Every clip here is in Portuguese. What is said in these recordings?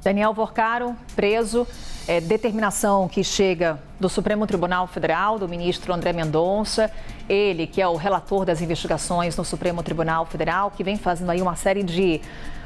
Daniel Vorcaro, preso, determinação que chega do Supremo Tribunal Federal, do ministro André Mendonça, ele que é o relator das investigações no Supremo Tribunal Federal, que vem fazendo aí uma série de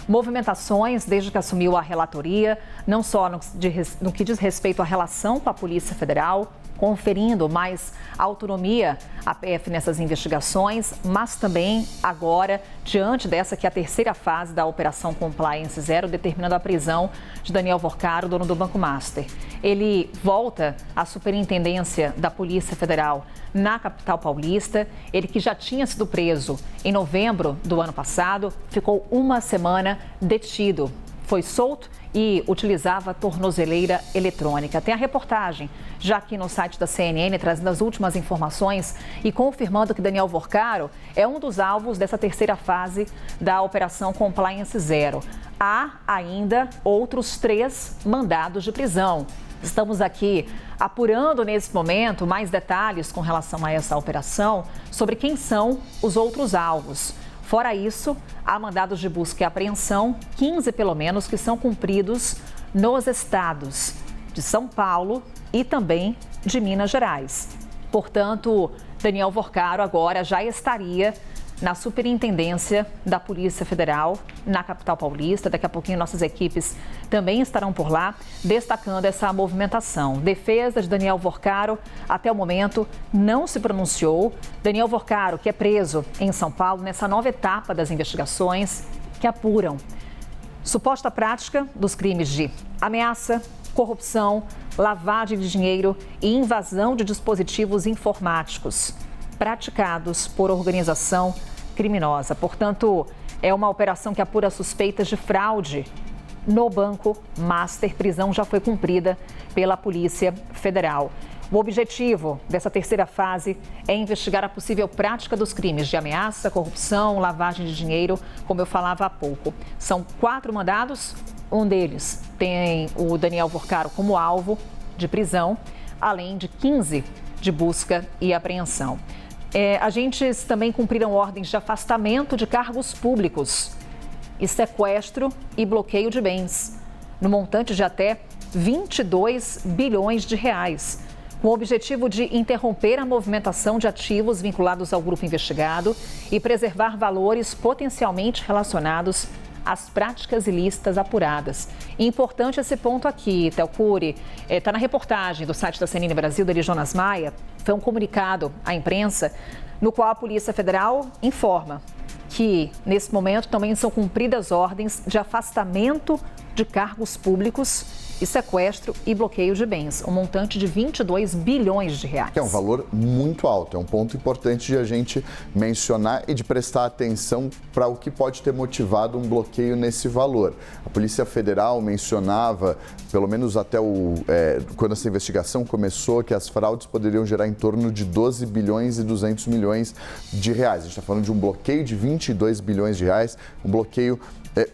movimentações desde que assumiu a relatoria, não só no que diz respeito à relação com a Polícia Federal, conferindo mais autonomia à PF nessas investigações, mas também agora, diante dessa que é a terceira fase da Operação Compliance Zero, determinando a prisão de Daniel Vorcaro, dono do Banco Master. Ele volta à Superintendência da Polícia Federal na capital paulista. Ele que já tinha sido preso em novembro do ano passado, ficou uma semana detido. Foi solto e utilizava tornozeleira eletrônica. Tem a reportagem já aqui no site da CNN, trazendo as últimas informações e confirmando que Daniel Vorcaro é um dos alvos dessa terceira fase da Operação Compliance Zero. Há ainda outros 3 mandados de prisão. Estamos aqui apurando nesse momento mais detalhes com relação a essa operação sobre quem são os outros alvos. Fora isso, há mandados de busca e apreensão, 15 pelo menos, que são cumpridos nos estados de São Paulo e também de Minas Gerais. Portanto, Daniel Vorcaro agora já estaria na Superintendência da Polícia Federal, na capital paulista. Daqui a pouquinho nossas equipes também estarão por lá, destacando essa movimentação. Defesa de Daniel Vorcaro, até o momento, não se pronunciou. Daniel Vorcaro, que é preso em São Paulo, nessa nova etapa das investigações que apuram suposta prática dos crimes de ameaça, corrupção, lavagem de dinheiro e invasão de dispositivos informáticos praticados por organização criminosa. Portanto, é uma operação que apura suspeitas de fraude no Banco Master. Prisão já foi cumprida pela Polícia Federal. O objetivo dessa terceira fase é investigar a possível prática dos crimes de ameaça, corrupção, lavagem de dinheiro, como eu falava há pouco. São 4 mandados, um deles tem o Daniel Vorcaro como alvo de prisão, além de 15 de busca e apreensão. Agentes também cumpriram ordens de afastamento de cargos públicos e sequestro e bloqueio de bens, no montante de até 22 bilhões de reais, com o objetivo de interromper a movimentação de ativos vinculados ao grupo investigado e preservar valores potencialmente relacionados às práticas ilícitas apuradas. E importante esse ponto aqui, Théo Cury, está na reportagem do site da CNN Brasil, da Jonas Maia. Foi um comunicado à imprensa no qual a Polícia Federal informa que, nesse momento, também são cumpridas ordens de afastamento de cargos públicos e sequestro e bloqueio de bens, um montante de 22 bilhões de reais. É um valor muito alto, é um ponto importante de a gente mencionar e de prestar atenção para o que pode ter motivado um bloqueio nesse valor. A Polícia Federal mencionava, pelo menos até quando essa investigação começou, que as fraudes poderiam gerar em torno de 12 bilhões e 200 milhões de reais. A gente está falando de um bloqueio de 22 bilhões de reais, um bloqueio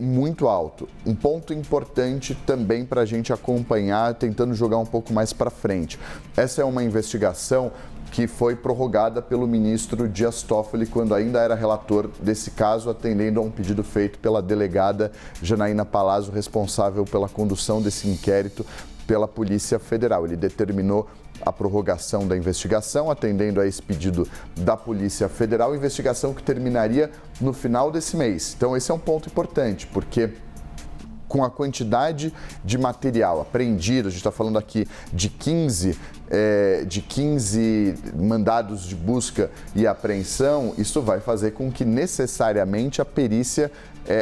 muito alto. Um ponto importante também para a gente acompanhar, tentando jogar um pouco mais para frente. Essa é uma investigação que foi prorrogada pelo ministro Dias Toffoli quando ainda era relator desse caso, atendendo a um pedido feito pela delegada Janaína Palazzo, responsável pela condução desse inquérito pela Polícia Federal. Ele determinou a prorrogação da investigação, atendendo a esse pedido da Polícia Federal, investigação que terminaria no final desse mês. Então, esse é um ponto importante, porque com a quantidade de material apreendido, a gente está falando aqui de 15 mandados de busca e apreensão, isso vai fazer com que necessariamente a perícia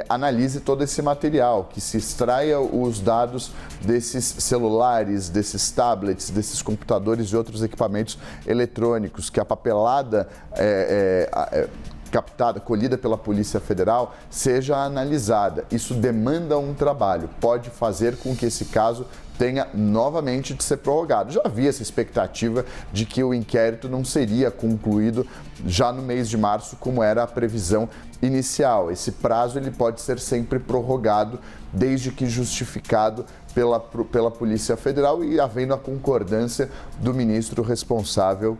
analise todo esse material, que se extraia os dados desses celulares, desses tablets, desses computadores e outros equipamentos eletrônicos, que a papelada captada, colhida pela Polícia Federal, seja analisada. Isso demanda um trabalho, pode fazer com que esse caso tenha novamente de ser prorrogado. Já havia essa expectativa de que o inquérito não seria concluído já no mês de março, como era a previsão inicial. Esse prazo ele pode ser sempre prorrogado, desde que justificado pela Polícia Federal e havendo a concordância do ministro responsável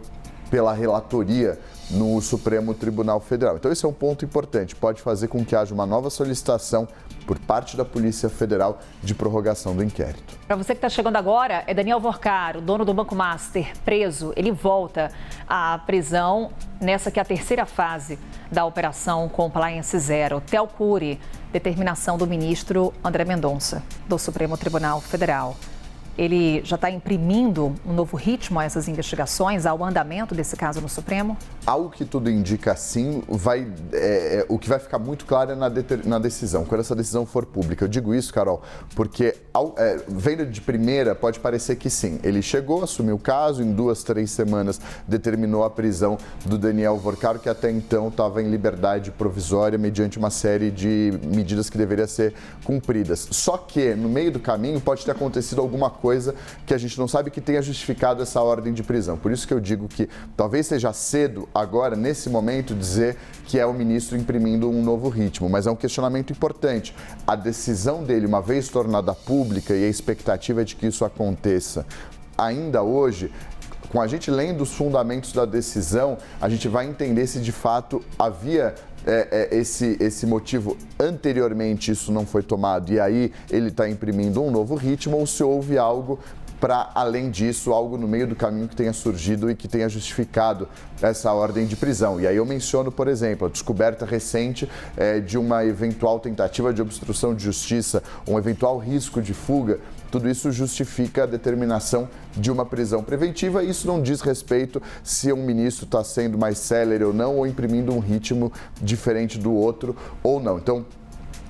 pela relatoria no Supremo Tribunal Federal. Então esse é um ponto importante, pode fazer com que haja uma nova solicitação por parte da Polícia Federal de prorrogação do inquérito. Para você que está chegando agora, é Daniel Vorcar, o dono do Banco Master, preso. Ele volta à prisão nessa que é a terceira fase da operação Compliance Zero. Theo Cury, determinação do ministro André Mendonça, do Supremo Tribunal Federal. Ele já está imprimindo um novo ritmo a essas investigações, ao andamento desse caso no Supremo? Algo que tudo indica, sim, o que vai ficar muito claro é na decisão, quando essa decisão for pública. Eu digo isso, Carol, porque vendo de primeira pode parecer que sim. Ele chegou, assumiu o caso, em 2, 3 semanas determinou a prisão do Daniel Vorcar, que até então estava em liberdade provisória mediante uma série de medidas que deveriam ser cumpridas. Só que no meio do caminho pode ter acontecido alguma coisa que a gente não sabe que tenha justificado essa ordem de prisão. Por isso que eu digo que talvez seja cedo agora, nesse momento, dizer que é o ministro imprimindo um novo ritmo, mas é um questionamento importante. A decisão dele, uma vez tornada pública, e a expectativa é de que isso aconteça ainda hoje, com a gente lendo os fundamentos da decisão, a gente vai entender se de fato havia esse motivo anteriormente, isso não foi tomado e aí ele está imprimindo um novo ritmo, ou se houve algo para, além disso, algo no meio do caminho que tenha surgido e que tenha justificado essa ordem de prisão. E aí eu menciono, por exemplo, a descoberta recente de uma eventual tentativa de obstrução de justiça, um eventual risco de fuga. Tudo isso justifica a determinação de uma prisão preventiva. Isso não diz respeito se um ministro está sendo mais célere ou não, ou imprimindo um ritmo diferente do outro ou não. Então,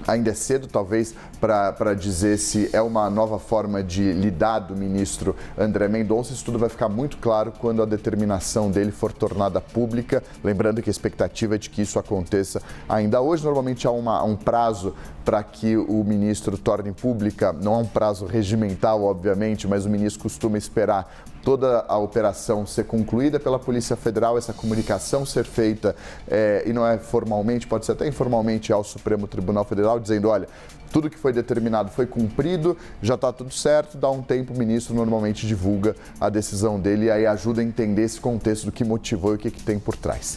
ainda é cedo, talvez, para dizer se é uma nova forma de lidar do ministro André Mendonça. Isso tudo vai ficar muito claro quando a determinação dele for tornada pública. Lembrando que a expectativa é de que isso aconteça ainda hoje. Normalmente há um prazo para que o ministro torne pública, não há um prazo regimental, obviamente, mas o ministro costuma esperar toda a operação ser concluída pela Polícia Federal, essa comunicação ser feita, e não é formalmente, pode ser até informalmente, ao Supremo Tribunal Federal, dizendo, olha, tudo que foi determinado foi cumprido, já está tudo certo, dá um tempo, o ministro normalmente divulga a decisão dele e aí ajuda a entender esse contexto do que motivou e o que tem por trás.